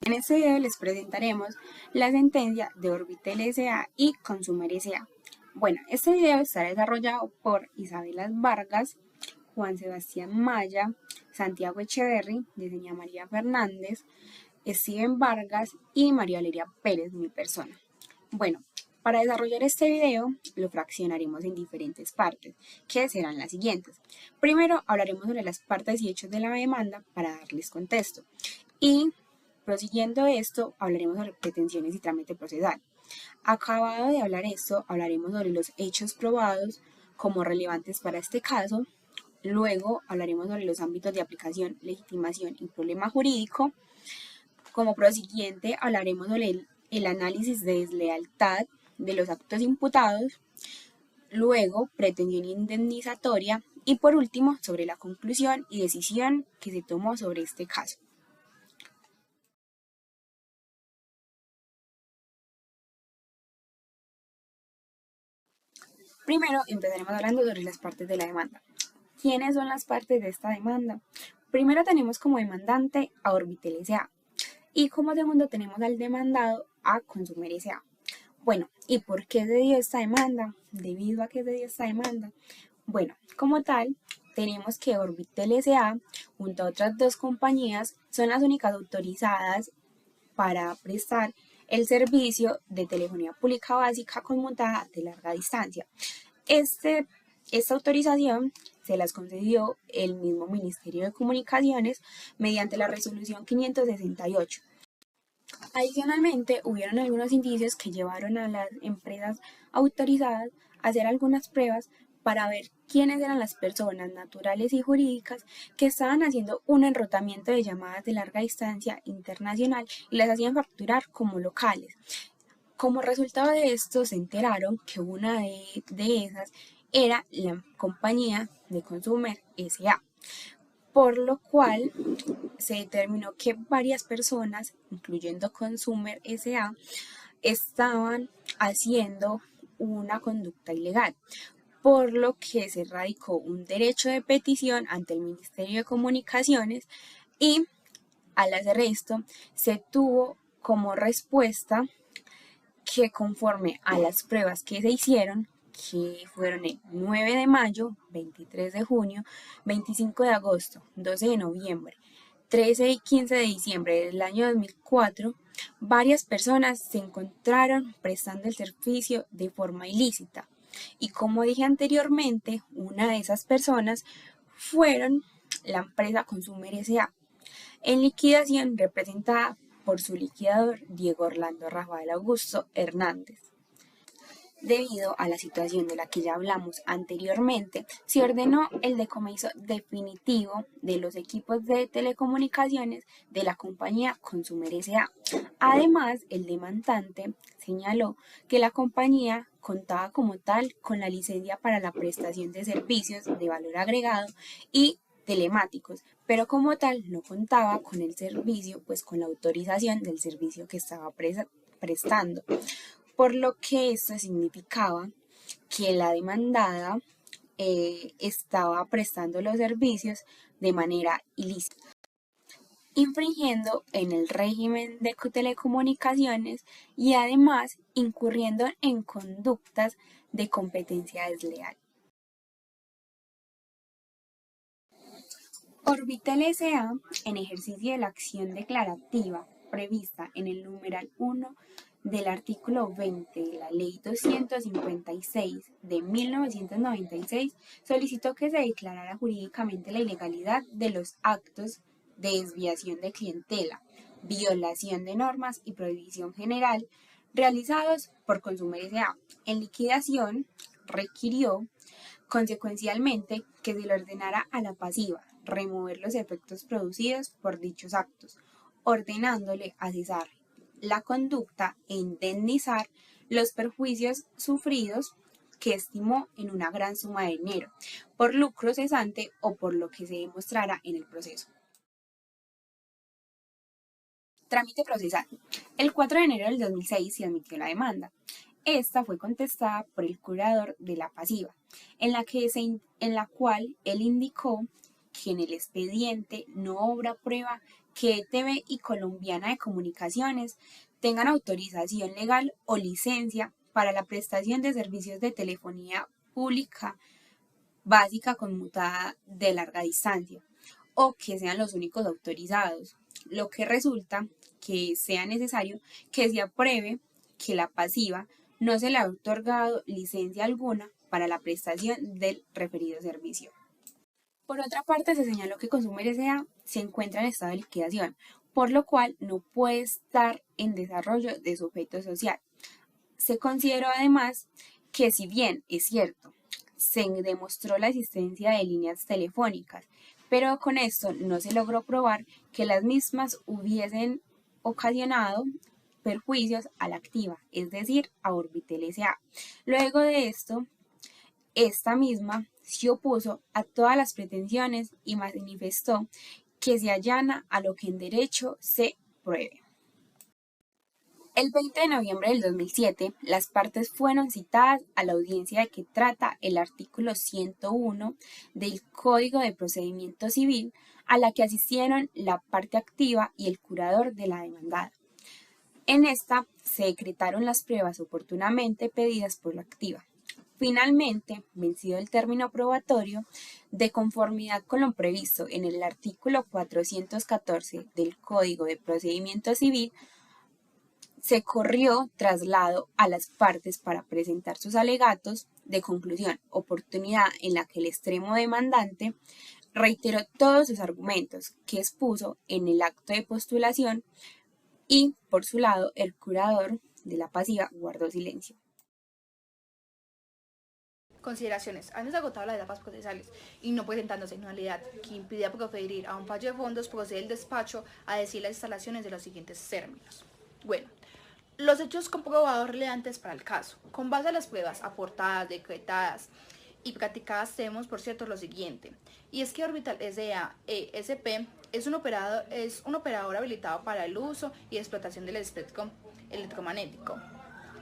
En este video les presentaremos la sentencia de Orbitel S.A. y Consumer S.A. Bueno, este video está desarrollado por Isabela Vargas, Juan Sebastián Maya, Santiago Echeverry, Yesenia María Fernández, Steven Vargas y María Valeria Pérez, mi persona. Bueno, para desarrollar este video lo fraccionaremos en diferentes partes, que serán las siguientes. Primero hablaremos sobre las partes y hechos de la demanda para darles contexto. Y prosiguiendo esto, hablaremos sobre pretensiones y trámite procesal. Acabado de hablar esto, hablaremos sobre los hechos probados como relevantes para este caso. Luego hablaremos sobre los ámbitos de aplicación, legitimación y problema jurídico. Como prosiguiente, hablaremos sobre el análisis de deslealtad de los actos imputados. Luego, pretensión indemnizatoria. Y por último, sobre la conclusión y decisión que se tomó sobre este caso. Primero, empezaremos hablando sobre las partes de la demanda. ¿Quiénes son las partes de esta demanda? Primero tenemos como demandante a Orbitel S.A. y como segundo tenemos al demandado a Consumer S.A. Bueno, ¿y por qué se dio esta demanda? ¿Debido a qué se dio esta demanda? Bueno, como tal, tenemos que Orbitel S.A. junto a otras dos compañías son las únicas autorizadas para prestar el servicio de telefonía pública básica conmutada de larga distancia. Esta autorización se las concedió el mismo Ministerio de Comunicaciones mediante la resolución 568. Adicionalmente, hubieron algunos indicios que llevaron a las empresas autorizadas a hacer algunas pruebas para ver quiénes eran las personas naturales y jurídicas que estaban haciendo un enrutamiento de llamadas de larga distancia internacional y las hacían facturar como locales. Como resultado de esto, se enteraron que una de esas era la compañía de Consumer S.A., por lo cual se determinó que varias personas, incluyendo Consumer S.A., estaban haciendo una conducta ilegal, por lo que se radicó un derecho de petición ante el Ministerio de Comunicaciones y al hacer esto se tuvo como respuesta que conforme a las pruebas que se hicieron, que fueron el 9 de mayo, 23 de junio, 25 de agosto, 12 de noviembre, 13 y 15 de diciembre del año 2004, varias personas se encontraron prestando el servicio de forma ilícita. Y como dije anteriormente, una de esas personas fueron la empresa Consumer S.A., en liquidación representada por su liquidador Diego Orlando Rafael Augusto Hernández. Debido a la situación de la que ya hablamos anteriormente, se ordenó el decomiso definitivo de los equipos de telecomunicaciones de la compañía Consumer S.A. Además, el demandante señaló que la compañía contaba como tal con la licencia para la prestación de servicios de valor agregado y telemáticos, pero como tal no contaba con el servicio, pues con la autorización del servicio que estaba prestando. Por lo que esto significaba que la demandada estaba prestando los servicios de manera ilícita, infringiendo en el régimen de telecomunicaciones y además incurriendo en conductas de competencia desleal. Orbitel S.A., en ejercicio de la acción declarativa prevista en el numeral 1 del artículo 20 de la Ley 256 de 1996, solicitó que se declarara jurídicamente la ilegalidad de los actos de desviación de clientela, violación de normas y prohibición general realizados por Consumer S.A. En liquidación, requirió consecuencialmente que se le ordenara a la pasiva remover los efectos producidos por dichos actos, ordenándole a cesar la conducta e indemnizar los perjuicios sufridos, que estimó en una gran suma de dinero, por lucro cesante o por lo que se demostrara en el proceso. Trámite procesal. El 4 de enero del 2006 se admitió la demanda. Esta fue contestada por el curador de la pasiva, en la cual él indicó que en el expediente no obra prueba que ETV y Colombiana de Comunicaciones tengan autorización legal o licencia para la prestación de servicios de telefonía pública básica conmutada de larga distancia o que sean los únicos autorizados, lo que resulta que sea necesario que se apruebe que la pasiva no se le ha otorgado licencia alguna para la prestación del referido servicio. Por otra parte, se señaló que Consumer S.A. se encuentra en estado de liquidación, por lo cual no puede estar en desarrollo de su objeto social. Se consideró además que si bien es cierto, se demostró la existencia de líneas telefónicas, pero con esto no se logró probar que las mismas hubiesen ocasionado perjuicios a la activa, es decir, a Orbitel S.A. Luego de esto, esta misma se opuso a todas las pretensiones y manifestó que se allana a lo que en derecho se pruebe. El 20 de noviembre del 2007, las partes fueron citadas a la audiencia de que trata el artículo 101 del Código de Procedimiento Civil, a la que asistieron la parte activa y el curador de la demandada. En esta se decretaron las pruebas oportunamente pedidas por la activa. Finalmente, vencido el término probatorio, de conformidad con lo previsto en el artículo 414 del Código de Procedimiento Civil, se corrió traslado a las partes para presentar sus alegatos de conclusión, oportunidad en la que el extremo demandante reiteró todos sus argumentos que expuso en el acto de postulación y, por su lado, el curador de la pasiva guardó silencio. Consideraciones. Antes de agotado las etapas procesales y no presentándose nulidad que impida proferir a un fallo de fondos, procede el despacho a decir las instalaciones de los siguientes términos. Bueno, los hechos comprobados relevantes para el caso. Con base a las pruebas aportadas, decretadas y practicadas, tenemos, por cierto, lo siguiente. Y es que Orbital S.A. ESP es un operador habilitado para el uso y explotación del espectro electromagnético.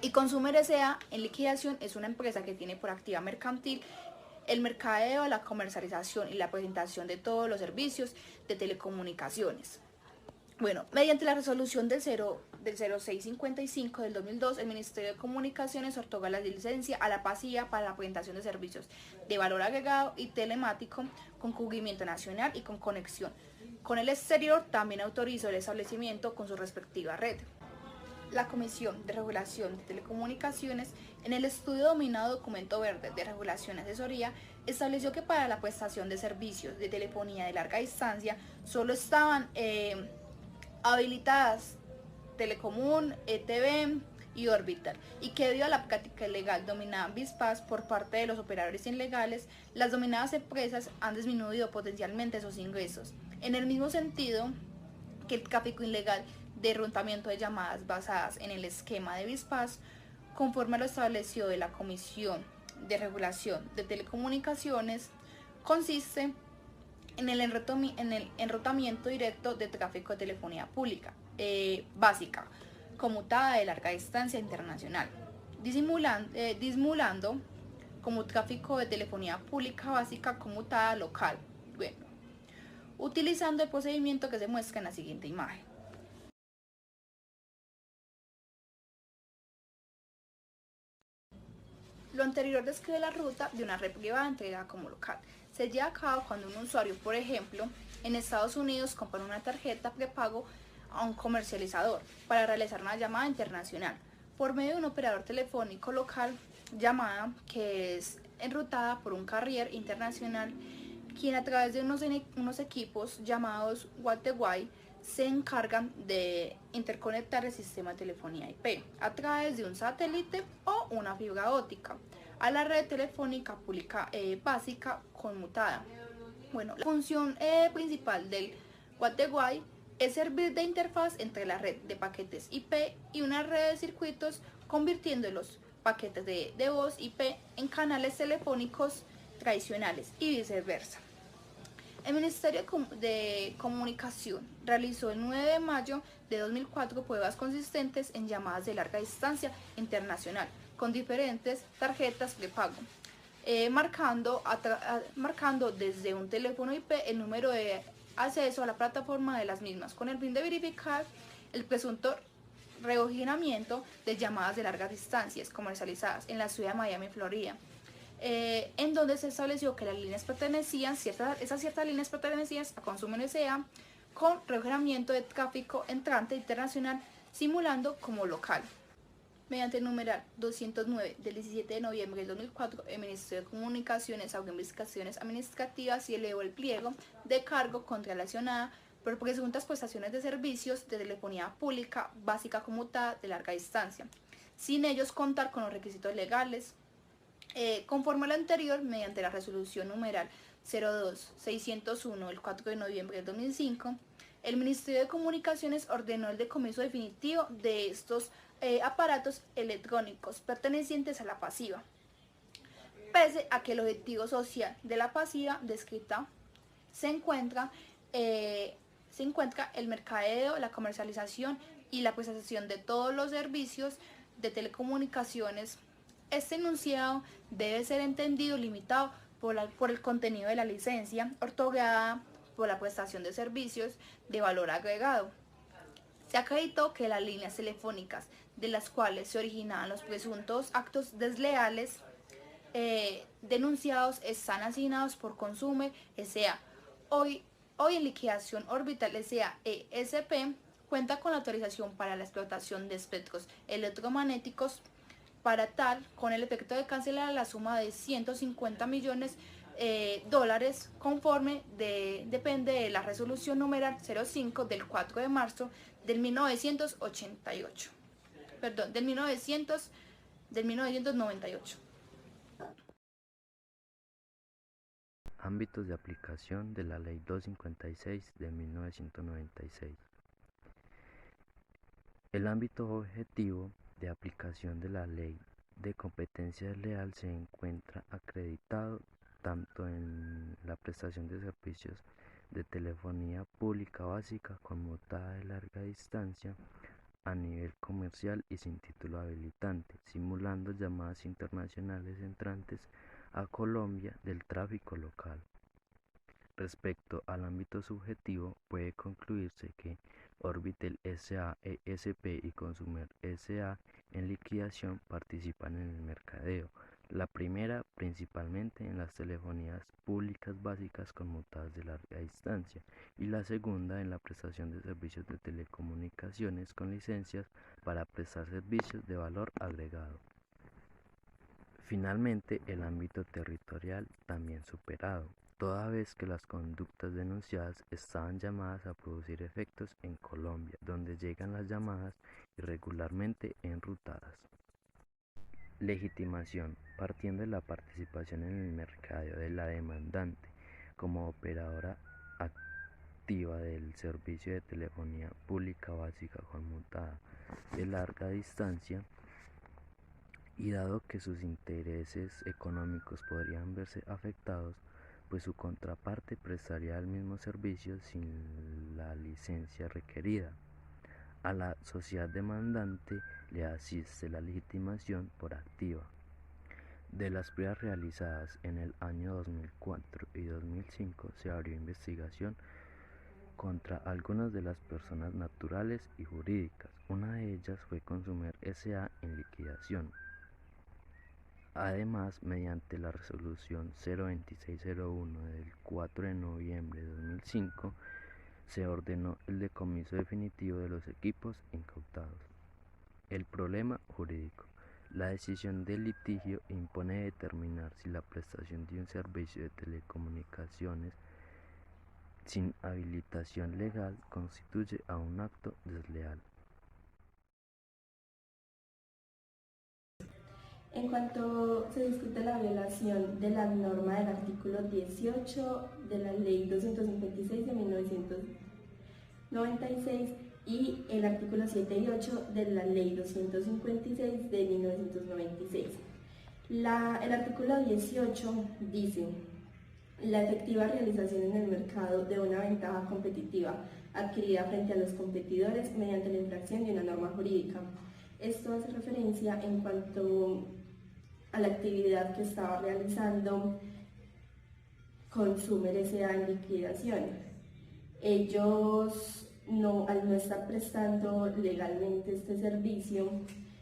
Y Consumer S.A. en liquidación es una empresa que tiene por activa mercantil el mercadeo, la comercialización y la presentación de todos los servicios de telecomunicaciones. Bueno, mediante la resolución del 0655 del 2002, el Ministerio de Comunicaciones otorga la licencia a la pasiva para la presentación de servicios de valor agregado y telemático con cubrimiento nacional y con conexión con el exterior. También autorizó el establecimiento con su respectiva red. La Comisión de Regulación de Telecomunicaciones, en el estudio denominado Documento Verde de Regulación y Asesoría, estableció que para la prestación de servicios de telefonía de larga distancia solo estaban habilitadas Telecomún, ETV y Orbital, y que debido a la práctica ilegal dominada Vispas por parte de los operadores ilegales, las dominadas empresas han disminuido potencialmente sus ingresos. En el mismo sentido que el tráfico ilegal de enrutamiento de llamadas basadas en el esquema de Vispas, conforme a lo establecido de la Comisión de Regulación de Telecomunicaciones, consiste en el enrutamiento directo de tráfico de telefonía pública básica, conmutada de larga distancia internacional, disimulando como tráfico de telefonía pública básica conmutada local. Bueno, utilizando el procedimiento que se muestra en la siguiente imagen. Lo anterior describe la ruta de una red privada entregada como local. Se lleva a cabo cuando un usuario, por ejemplo, en Estados Unidos compra una tarjeta prepago a un comercializador para realizar una llamada internacional por medio de un operador telefónico local, llamada que es enrutada por un carrier internacional, quien a través de unos equipos llamados gateway se encargan de interconectar el sistema de telefonía IP a través de un satélite o una fibra óptica a la red telefónica pública básica conmutada. Bueno, la función principal del gateway es servir de interfaz entre la red de paquetes IP y una red de circuitos, convirtiendo los paquetes de voz IP en canales telefónicos tradicionales y viceversa. El Ministerio de Comunicación realizó el 9 de mayo de 2004 pruebas consistentes en llamadas de larga distancia internacional con diferentes tarjetas de pago. marcando desde un teléfono IP el número de acceso a la plataforma de las mismas, con el fin de verificar el presunto reordenamiento de llamadas de largas distancias comercializadas en la ciudad de Miami, Florida, en donde se estableció que las líneas pertenecían, esas ciertas líneas pertenecían a Consumer S.A. con reordenamiento de tráfico entrante internacional simulando como local. Mediante el numeral 209 del 17 de noviembre del 2004, el Ministerio de Comunicaciones abrió investigaciones administrativas y elevó el pliego de cargo contrarrelacionada por presuntas prestaciones de servicios de telefonía pública básica conmutada de larga distancia, sin ellos contar con los requisitos legales. Conforme a lo anterior, mediante la resolución numeral 02601 del 4 de noviembre del 2005, el Ministerio de Comunicaciones ordenó el decomiso definitivo de estos aparatos electrónicos pertenecientes a la pasiva, pese a que el objetivo social de la pasiva descrita se encuentra el mercadeo, la comercialización y la prestación de todos los servicios de telecomunicaciones. Este enunciado debe ser entendido limitado por el contenido de la licencia otorgada por la prestación de servicios de valor agregado. Se acreditó que las líneas telefónicas de las cuales se originaban los presuntos actos desleales denunciados están asignados por Consumer S.A. Hoy en liquidación Orbital S.A. ESP cuenta con la autorización para la explotación de espectros electromagnéticos. Para tal, con el efecto de cancelar la suma de $150 millones conforme depende de la resolución numeral 05 del 4 de marzo del 1998. Perdón, del 1998. Ámbitos de aplicación de la Ley 256 de 1996. El ámbito objetivo de aplicación de la Ley de Competencia Desleal se encuentra acreditado tanto en la prestación de servicios de telefonía pública básica conmutada de larga distancia a nivel comercial y sin título habilitante, simulando llamadas internacionales entrantes a Colombia del tráfico local. Respecto al ámbito subjetivo, puede concluirse que Orbitel S.A., ESP y Consumer S.A. en liquidación participan en el mercadeo, la primera principalmente en las telefonías públicas básicas conmutadas de larga distancia y la segunda en la prestación de servicios de telecomunicaciones con licencias para prestar servicios de valor agregado. Finalmente, el ámbito territorial también superado, toda vez que las conductas denunciadas estaban llamadas a producir efectos en Colombia, donde llegan las llamadas irregularmente enrutadas. Legitimación. Partiendo de la participación en el mercadeo de la demandante como operadora activa del servicio de telefonía pública básica conmutada de larga distancia, y dado que sus intereses económicos podrían verse afectados, pues su contraparte prestaría el mismo servicio sin la licencia requerida. A la sociedad demandante le asiste la legitimación por activa. De las pruebas realizadas en el año 2004 y 2005 se abrió investigación contra algunas de las personas naturales y jurídicas. Una de ellas fue Consumer S.A. en liquidación. Además, mediante la resolución 02601 del 4 de noviembre de 2005, se ordenó el decomiso definitivo de los equipos incautados. El problema jurídico. La decisión del litigio impone determinar si la prestación de un servicio de telecomunicaciones sin habilitación legal constituye a un acto desleal. En cuanto se discute la violación de la norma del artículo 18 de la Ley 256 de 1996 y el artículo 7 y 8 de la Ley 256 de 1996. El artículo 18 dice: la efectiva realización en el mercado de una ventaja competitiva adquirida frente a los competidores mediante la infracción de una norma jurídica. Esto hace referencia en cuanto a la actividad que estaba realizando Consumer S.A. en liquidación. Ellos, al no estar prestando legalmente este servicio,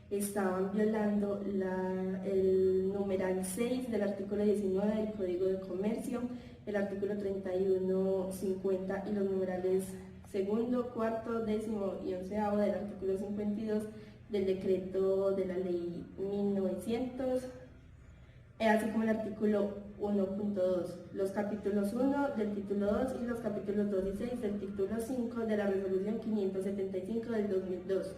estaban violando el numeral 6 del artículo 19 del Código de Comercio, el artículo 31, 50 y los numerales segundo, cuarto, décimo y onceavo del artículo 52 del decreto de la ley 1900, así como el artículo 1.2, los capítulos 1 del título 2 y los capítulos 2 y 6 del título 5 de la resolución 575 del 2002.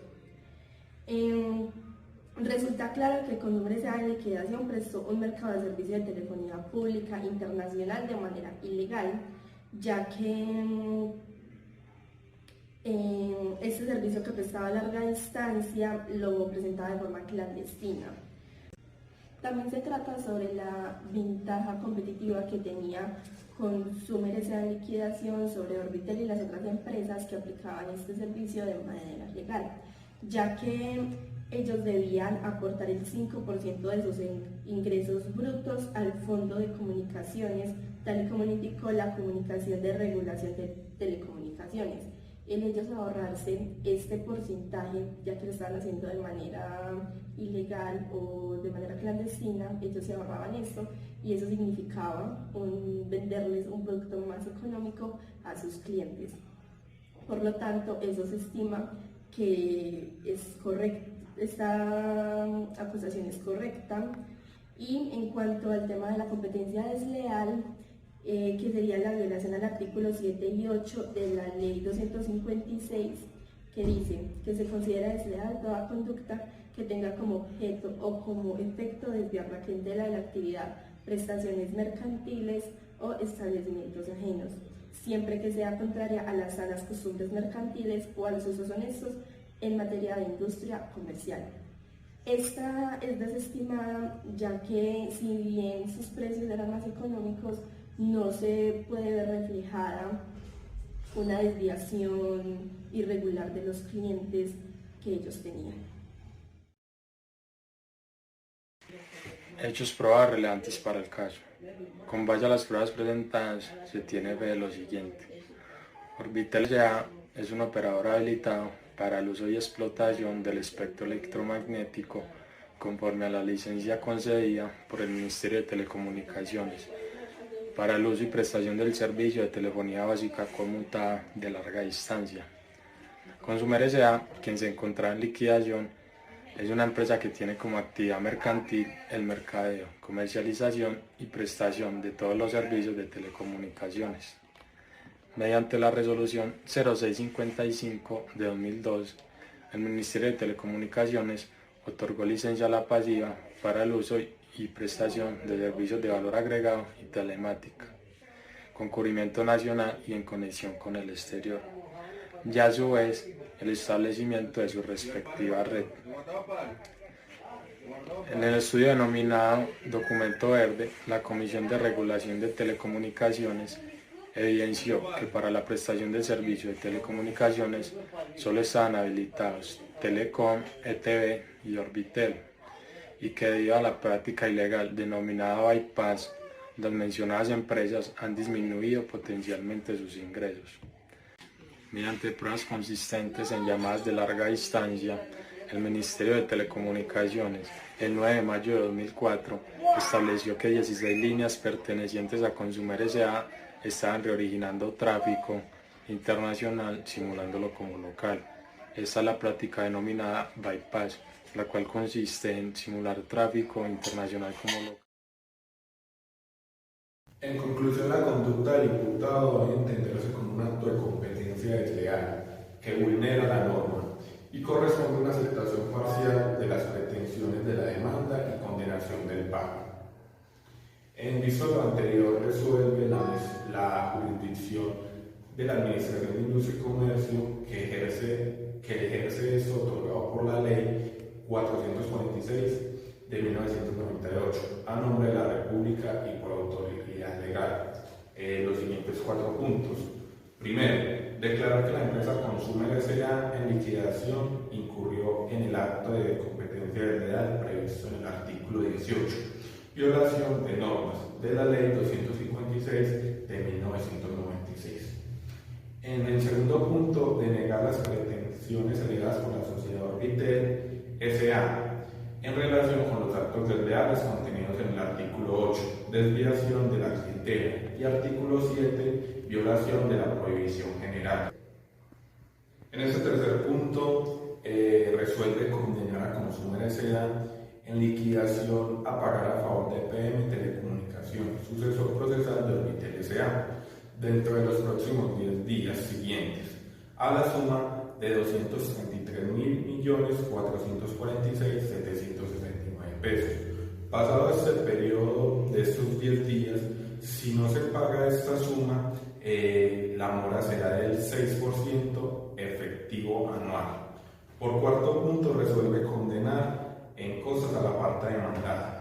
Resulta claro que Consumer S.A. en liquidación prestó un mercado de servicio de telefonía pública internacional de manera ilegal, ya que este servicio que prestaba a larga distancia lo presentaba de forma clandestina. También se trata sobre la ventaja competitiva que tenía Consumer S.A. en liquidación sobre Orbitel y las otras empresas que aplicaban este servicio de manera legal, ya que ellos debían aportar el 5% de sus ingresos brutos al Fondo de Comunicaciones, tal y como indicó la Comunicación de Regulación de Telecomunicaciones. El ellos ahorrarse este porcentaje, ya que lo estaban haciendo de manera ilegal o de manera clandestina, ellos se ahorraban esto y eso significaba venderles un producto más económico a sus clientes. Por lo tanto, eso se estima que es correcto. Esta acusación es correcta. Y en cuanto al tema de la competencia desleal, que sería la violación al artículo 7 y 8 de la ley 256, que dice que se considera desleal toda conducta que tenga como objeto o como efecto desviar la clientela de la actividad, prestaciones mercantiles o establecimientos ajenos, siempre que sea contraria a las sanas costumbres mercantiles o a los usos honestos en materia de industria comercial. Esta es desestimada, ya que si bien sus precios eran más económicos, no se puede ver reflejada una desviación irregular de los clientes que ellos tenían. Hechos pruebas relevantes para el caso. Con base a las pruebas presentadas, se tiene fe de lo siguiente. Orbitel S.A. es un operador habilitado para el uso y explotación del espectro electromagnético conforme a la licencia concedida por el Ministerio de Telecomunicaciones para el uso y prestación del servicio de telefonía básica conmutada de larga distancia. Consumer S.A., quien se encontraba en liquidación, es una empresa que tiene como actividad mercantil el mercadeo, comercialización y prestación de todos los servicios de telecomunicaciones. Mediante la resolución 0655 de 2002, el Ministerio de Telecomunicaciones otorgó licencia a la pasiva para el uso y prestación de servicios de valor agregado y telemática, con cubrimiento nacional y en conexión con el exterior, y a su vez el establecimiento de su respectiva red. En el estudio denominado Documento Verde, la Comisión de Regulación de Telecomunicaciones evidenció que para la prestación del servicio de telecomunicaciones solo estaban habilitados Telecom, ETV y Orbitel, y que debido a la práctica ilegal denominada bypass, las mencionadas empresas han disminuido potencialmente sus ingresos. Mediante pruebas consistentes en llamadas de larga distancia, el Ministerio de Telecomunicaciones, el 9 de mayo de 2004, estableció que 16 líneas pertenecientes a Consumer S.A. estaban reoriginando tráfico internacional simulándolo como local. Esta es la práctica denominada bypass, la cual consiste en simular tráfico internacional como local. En conclusión, la conducta del imputado debe entenderse como un acto de competencia desleal que vulnera la norma y corresponde a una aceptación parcial de las pretensiones de la demanda y condenación del pago. En visto de lo anterior, resuelve la jurisdicción de la Administración de Industria y Comercio que ejerce esto otorgado por la Ley 446 de 1998 a nombre de la República y por autoridad legal. Los siguientes 4 puntos. Primero, declarar declarar que la empresa Consumer S.A. en liquidación incurrió en el acto de competencia desleal previsto en el artículo 18, violación de normas de la Ley 256 de 1996. En el segundo punto, denegar las pretensiones alegadas por la sociedad Orbitel S.A. en relación con los actos desleales contenidos en el artículo 8, desviación de la clientela, y artículo 7, violación de la prohibición general. En este tercer punto, resuelve condenar a Consumer S.A. en liquidación a pagar a favor de PM Telecomunicaciones, sucesor procesal de Orbitel S.A., dentro de los próximos 10 días siguientes, a la suma de 233.446.769 pesos. Pasado este periodo de estos 10 días, si no se paga esta suma, la mora será del 6% efectivo anual. Por cuarto punto, resuelve condenar en cosas a la parte demandada.